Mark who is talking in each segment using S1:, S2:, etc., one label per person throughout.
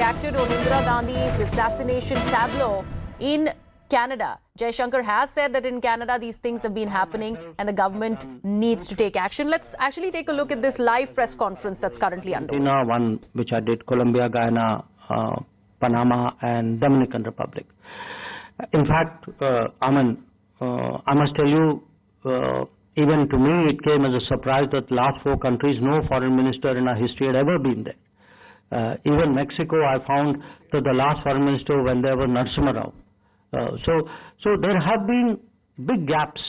S1: reacted on Indira Gandhi's assassination tableau in Canada. Jaishankar has said that in Canada these things have been happening and the government needs to take action. Let's actually take a look at this live press conference that's currently underway.
S2: One which I did, Colombia, Guyana, Panama and Dominican Republic. In fact, I must tell you, even to me it came as a surprise that last 4 countries, no foreign minister in our history had ever been there. Even Mexico, I found that the last foreign minister when there was Narasimha Rao. So there have been big gaps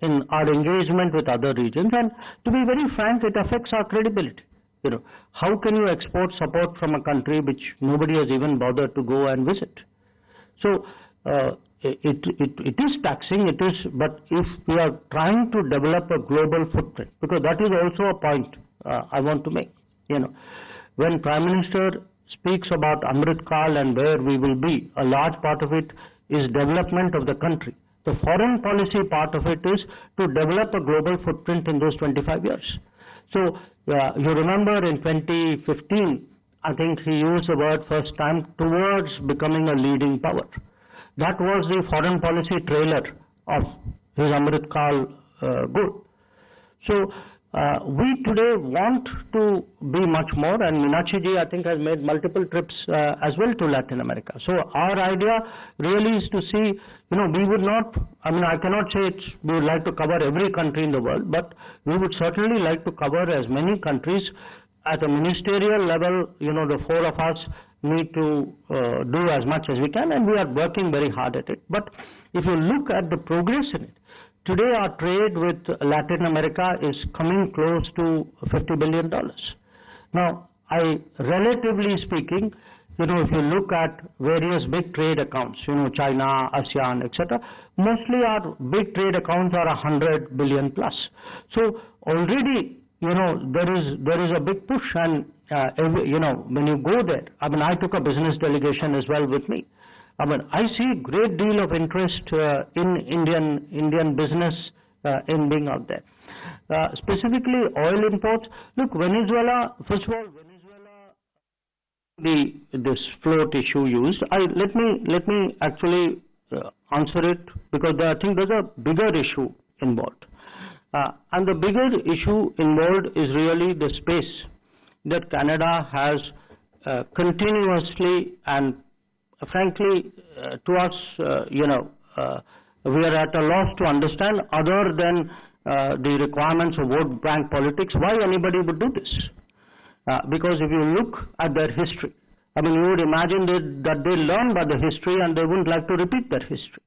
S2: in our engagement with other regions, and to be very frank, it affects our credibility. You know, how can you export support from a country which nobody has even bothered to go and visit? So it is taxing, but if we are trying to develop a global footprint, because that is also a point I want to make. You know, when Prime Minister speaks about Amrit Kal and where we will be, a large part of it is development of the country. The foreign policy part of it is to develop a global footprint in those 25 years. So you remember in 2015, I think he used the word first time, towards becoming a leading power. That was the foreign policy trailer of his Amrit Kal good. So we today want to be much more, and Meenakshi ji, I think, has made multiple trips as well to Latin America. So our idea really is to see, you know, we would not, I cannot say we would like to cover every country in the world, but we would certainly like to cover as many countries at a ministerial level. You know, the 4 of us need to do as much as we can, and we are working very hard at it. But if you look at the progress in it, today our trade with Latin America is coming close to $50 billion. Now, relatively speaking, you know, if you look at various big trade accounts, you know, China, ASEAN, etc., mostly our big trade accounts are 100 billion plus. So already, you know, there is a big push, and you know, when you go there, I took a business delegation as well with me. I see a great deal of interest in Indian business in being out there. Specifically, oil imports. Look, Venezuela. First of all, this float issue used. Let me actually answer it, because I think there's a bigger issue involved, and the bigger issue involved is really the space that Canada has continuously and frankly, to us, we are at a loss to understand, other than the requirements of vote bank politics, why anybody would do this. Because if you look at their history, you would imagine that they learn by the history and they wouldn't like to repeat their history.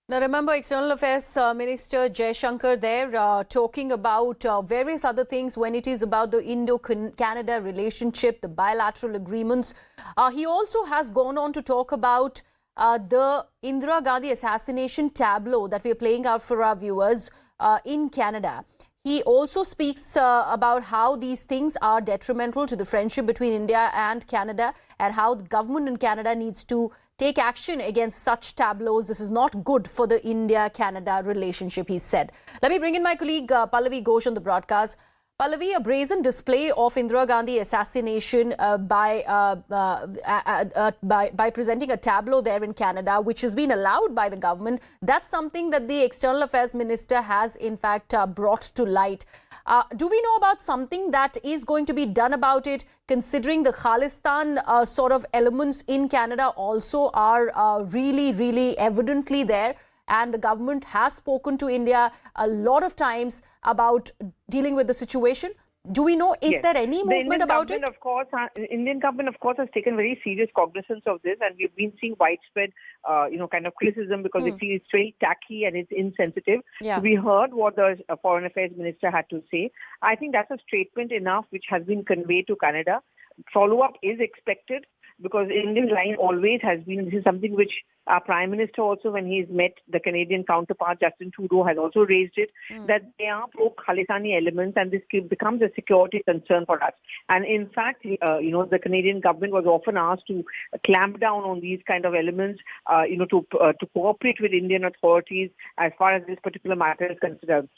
S1: Now, remember, External Affairs Minister Jaishankar there talking about various other things when it is about the Indo-Canada relationship, the bilateral agreements. He also has gone on to talk about the Indira Gandhi Assassination Tableau that we are playing out for our viewers in Canada. He also speaks about how these things are detrimental to the friendship between India and Canada, and how the government in Canada needs to take action against such tableaus. This is not good for the India-Canada relationship, he said. Let me bring in my colleague Pallavi Ghosh on the broadcast. Pallavi, a brazen display of Indira Gandhi assassination by presenting a tableau there in Canada, which has been allowed by the government. That's something that the External Affairs Minister has in fact brought to light. Do we know about something that is going to be done about it, considering the khalistan sort of elements in Canada also are really evidently there, and the government has spoken to India a lot of times about dealing with the situation? Do we know, is there any movement about it?
S3: Indian government, of course, has taken very serious cognizance of this, and we've been seeing widespread, kind of criticism, because they feel it's very tacky and it's insensitive.
S1: Yeah.
S3: So we heard what the Foreign Affairs Minister had to say. I think that's a statement enough which has been conveyed to Canada. Follow-up is expected, because Indian line always has been, this is something which our Prime Minister also, when he's met the Canadian counterpart, Justin Trudeau, has also raised it, that there are pro-Khalistani elements, and this becomes a security concern for us. And in fact, the Canadian government was often asked to clamp down on these kind of elements, to cooperate with Indian authorities as far as this particular matter is concerned.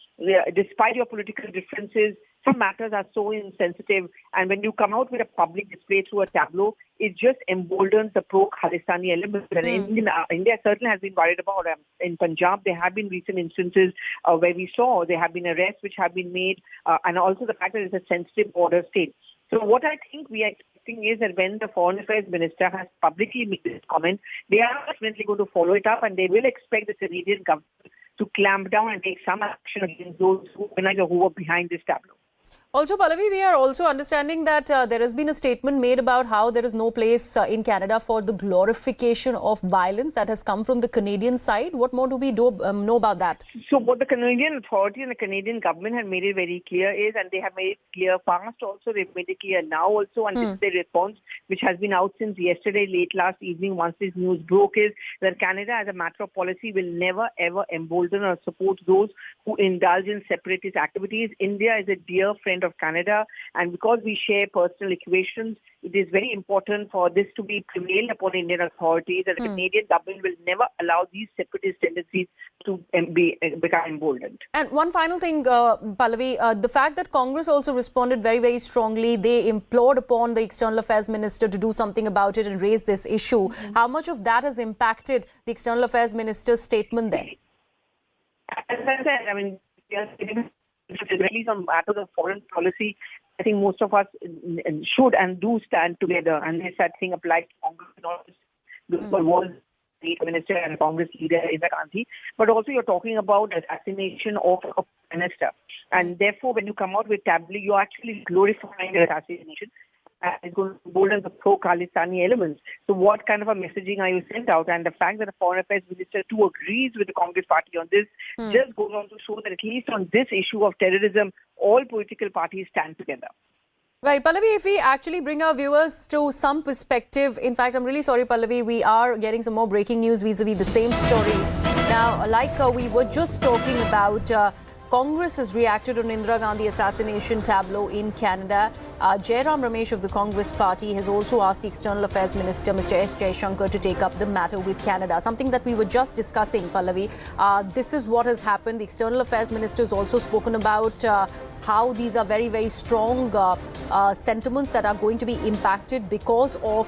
S3: Despite your political differences, some matters are so insensitive, and when you come out with a public display through a tableau, it just emboldens the pro-Khalistani elements. And India certainly has been worried about. In Punjab, there have been recent instances where we saw there have been arrests which have been made, and also the fact that it's a sensitive border state. So what I think we are expecting is that when the Foreign Affairs Minister has publicly made this comment, they are definitely going to follow it up, and they will expect the Canadian government to clamp down and take some action against those who were behind this tableau.
S1: Also, Pallavi, we are also understanding that there has been a statement made about how there is no place in Canada for the glorification of violence that has come from the Canadian side. What more do we know about that?
S3: So what the Canadian authority and the Canadian government have made it very clear is, and they have made it clear past also, they've made it clear now also, and this is their response, which has been out since yesterday, late last evening, once this news broke, is that Canada, as a matter of policy, will never ever embolden or support those who indulge in separatist activities. India is a dear friend of Canada, and because we share personal equations, it is very important for this to be prevailed upon Indian authorities, and the Canadian government will never allow these separatist tendencies to become emboldened.
S1: And one final thing, Pallavi, the fact that Congress also responded very, very strongly, they implored upon the External Affairs Minister to do something about it and raise this issue. How much of that has impacted the External Affairs Minister's statement there?
S3: As I said, I mean, really some matters of foreign policy, I think most of us should and do stand together. And this, I think, applies to Congress, not just because was the minister and Congress leader Indira Gandhi, but also you're talking about assassination of a minister. And therefore, when you come out with tableau, you're actually glorifying the assassination. It's going to bolster the pro-Khalistani elements. So what kind of a messaging are you sent out? And the fact that the Foreign Affairs Minister too agrees with the Congress party on this just goes on to show that at least on this issue of terrorism, all political parties stand together.
S1: Right, Pallavi, if we actually bring our viewers to some perspective, in fact, I'm really sorry, Pallavi, we are getting some more breaking news vis-a-vis the same story. Now, like we were just talking about, Congress has reacted on Indira Gandhi Assassination Tableau in Canada. Jairam Ramesh of the Congress Party has also asked the External Affairs Minister, Mr. S Jaishankar, to take up the matter with Canada. Something that we were just discussing, Pallavi. This is what has happened. The External Affairs Minister has also spoken about how these are very, very strong sentiments that are going to be impacted because of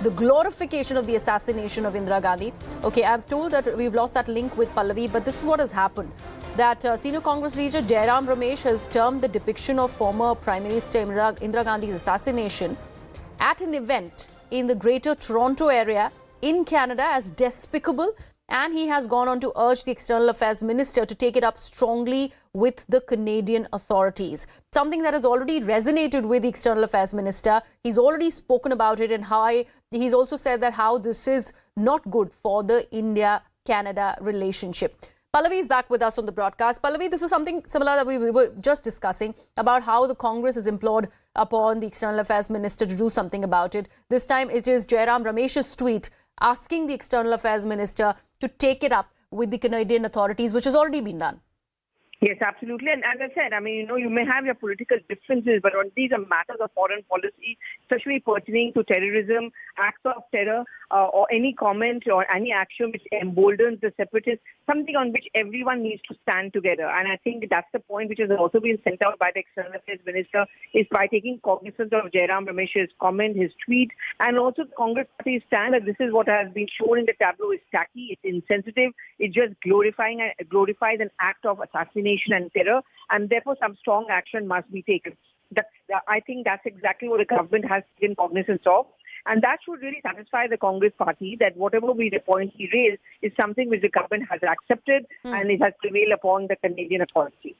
S1: the glorification of the assassination of Indira Gandhi. Okay, I've told that we've lost that link with Pallavi, but this is what has happened. That senior Congress leader Jairam Ramesh has termed the depiction of former Prime Minister Indira Gandhi's assassination at an event in the Greater Toronto area in Canada as despicable, and he has gone on to urge the External Affairs Minister to take it up strongly with the Canadian authorities. Something that has already resonated with the External Affairs Minister. He's already spoken about it, and how he's also said that how this is not good for the India-Canada relationship. Pallavi is back with us on the broadcast. Pallavi, this is something similar that we were just discussing about how the Congress has implored upon the External Affairs Minister to do something about it. This time it is Jairam Ramesh's tweet asking the External Affairs Minister to take it up with the Canadian authorities, which has already been done.
S3: Yes, absolutely. And as I said, I mean, you may have your political differences, but on these are matters of foreign policy, especially pertaining to terrorism, acts of terror, or any comment or any action which emboldens the separatists, something on which everyone needs to stand together. And I think that's the point which has also been sent out by the External Affairs Minister, is by taking cognizance of Jairam Ramesh's comment, his tweet, and also the Congress Party's stand that this is what has been shown in the tableau is tacky, it's insensitive, it just glorifies an act of assassination and terror, and therefore some strong action must be taken. I think that's exactly what the government has taken cognizance of, and that should really satisfy the Congress Party that whatever the point he raised is something which the government has accepted and it has prevailed upon the Canadian authorities.